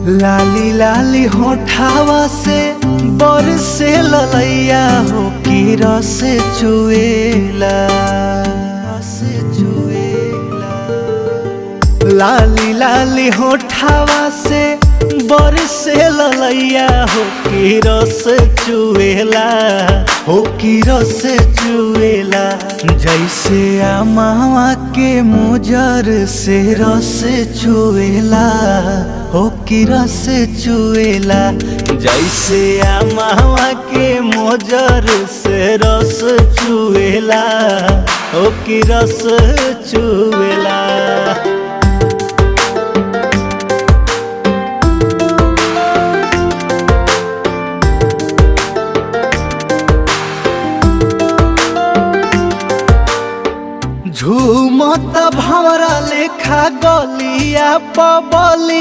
लाली लाली होठावा से बरसे ललैया हो की रस चुएला, रस चुएला। लाली लाली होठावा से बरसे ललैया हो की रस चुएला, हो की रस चुएला। जैसे आमावा के मुजर से रस चुएला, हो की रस चुएला। जैसे आमावा के मोजर से रस चुएला, हो की रस चुएला। झूमत भंवरा लेखा गलिया पबली।